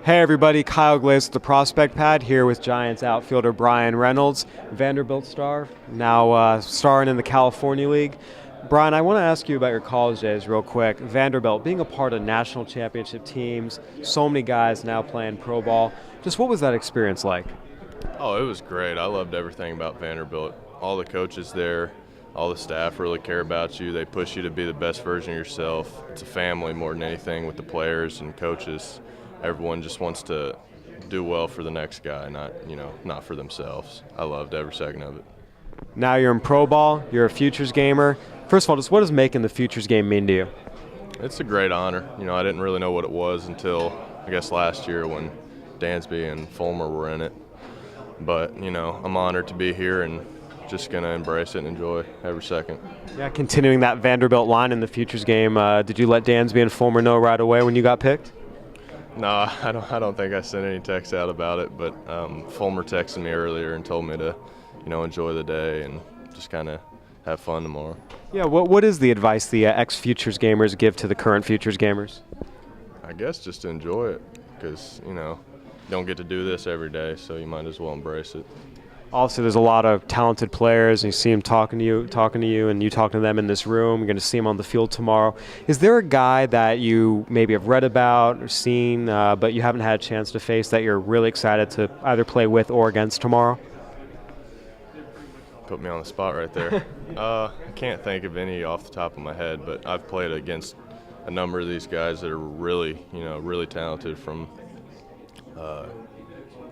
Hey everybody, Kyle Glaze with the Prospect Pad here with Giants outfielder Bryan Reynolds, Vanderbilt star, now starring in the California League. Bryan, I want to ask you about your college days real quick. Vanderbilt, being a part of national championship teams, so many guys now playing pro ball. Just what was that experience like? Oh, it was great. I loved everything about Vanderbilt. All the coaches there, all the staff really care about you. They push you to be the best version of yourself. It's a family more than anything with the players and coaches. Everyone just wants to do well for the next guy, not for themselves. I loved every second of it. Now you're in pro ball, you're a futures gamer. First of all, just what does making the futures game mean to you? It's a great honor. I didn't really know what it was until, I guess, last year when Dansby and Fulmer were in it. But, I'm honored to be here and just going to embrace it and enjoy every second. Yeah, continuing that Vanderbilt line in the futures game, did you let Dansby and Fulmer know right away when you got picked? No, I don't think I sent any texts out about it, but Fulmer texted me earlier and told me to, enjoy the day and just kind of have fun tomorrow. Yeah, what is the advice the ex-futures gamers give to the current futures gamers? I guess just to enjoy it because, you don't get to do this every day, so you might as well embrace it. Also, there's a lot of talented players, and you see them talking to you, and you talking to them in this room. You're going to see them on the field tomorrow. Is there a guy that you maybe have read about or seen, but you haven't had a chance to face that you're really excited to either play with or against tomorrow? Put me on the spot right there. I can't think of any off the top of my head, but I've played against a number of these guys that are really, really talented from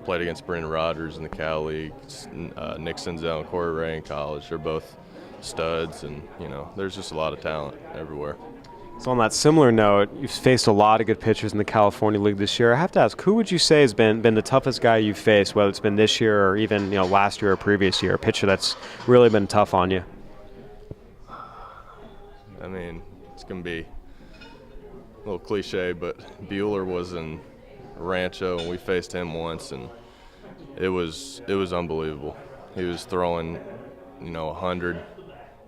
played against Bryan Reynolds in the Cal League, Nick Senzel and Corey Ray in college. They're both studs, and there's just a lot of talent everywhere. So on that similar note, you've faced a lot of good pitchers in the California League this year. I have to ask, who would you say has been the toughest guy you've faced, whether it's been this year or even last year or previous year, a pitcher that's really been tough on you? I mean, it's going to be a little cliche, but Bueller was in Rancho, and we faced him once, and it was unbelievable. He was throwing 100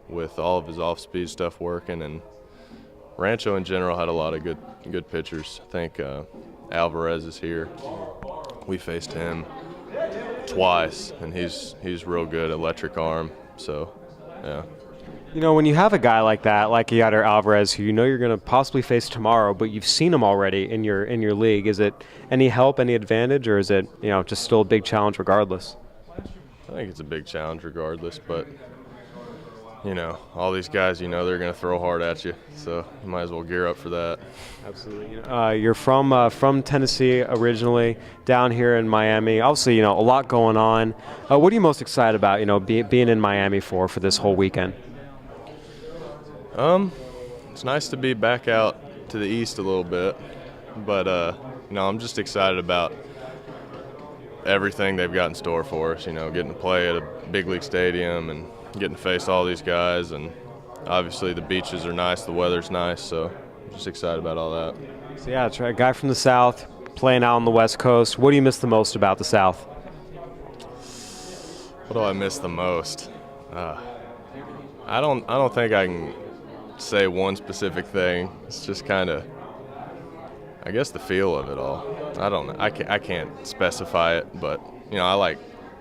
with all of his off-speed stuff working, and Rancho in general had a lot of good pitchers. I think Alvarez is here. We faced him twice, and he's real good, electric arm. So, yeah. When you have a guy like that, like Yader Alvarez, who you're going to possibly face tomorrow, but you've seen him already in your league, is it any help, any advantage, or is it just still a big challenge regardless? I think it's a big challenge regardless, but all these guys, they're going to throw hard at you, so you might as well gear up for that. Absolutely. You're from Tennessee originally, down here in Miami. Obviously, a lot going on. What are you most excited about, being in Miami for this whole weekend? It's nice to be back out to the east a little bit, but I'm just excited about everything they've got in store for us. Getting to play at a big league stadium and getting to face all these guys, and obviously the beaches are nice, the weather's nice, so I'm just excited about all that. So yeah, that's right. A guy from the South playing out on the West Coast. What do you miss the most about the South? What do I miss the most? I don't think I can say one specific thing. It's just kind of, I guess, the feel of it all. I don't know. I can't specify it, but I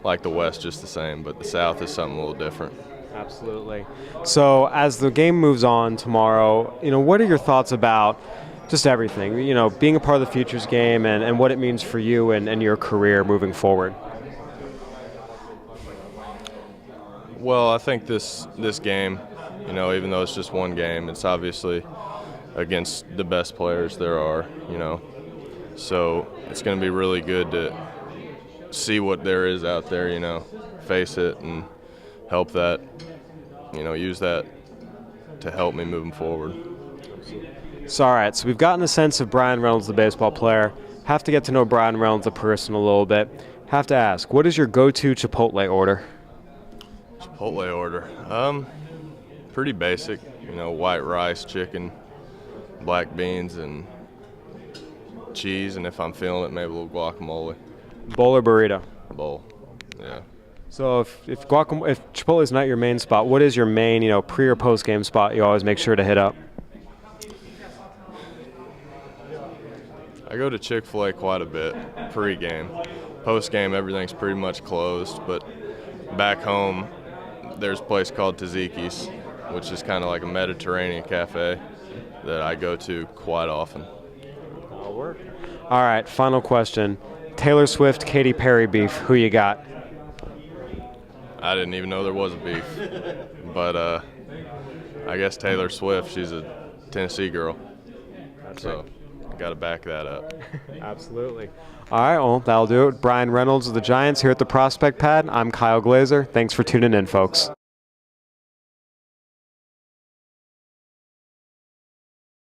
like the West just the same, but the South is something a little different. Absolutely. So as the game moves on tomorrow, what are your thoughts about just everything? Being a part of the futures game and what it means for you and your career moving forward. Well, I think this game, even though it's just one game, it's obviously against the best players there are, So it's going to be really good to see what there is out there, face it and help that, use that to help me moving forward. So, all right, so we've gotten a sense of Bryan Reynolds, the baseball player. Have to get to know Bryan Reynolds, the person, a little bit. Have to ask, what is your go-to Chipotle order? Chipotle order? Pretty basic, white rice, chicken, black beans, and cheese, and if I'm feeling it, maybe a little guacamole. Bowl or burrito? Bowl, yeah. So if Chipotle is not your main spot, what is your main, pre or post game spot you always make sure to hit up? I go to Chick-fil-A quite a bit pre-game. Post-game, everything's pretty much closed, but back home, there's a place called Taziki's, which is kind of like a Mediterranean cafe that I go to quite often. That'll work. All right, final question. Taylor Swift, Katy Perry beef. Who you got? I didn't even know there was a beef, but I guess Taylor Swift, she's a Tennessee girl. That's so got to back that up. Absolutely. All right, well, that'll do it. Bryan Reynolds of the Giants here at the Prospect Pad. I'm Kyle Glazer. Thanks for tuning in, folks.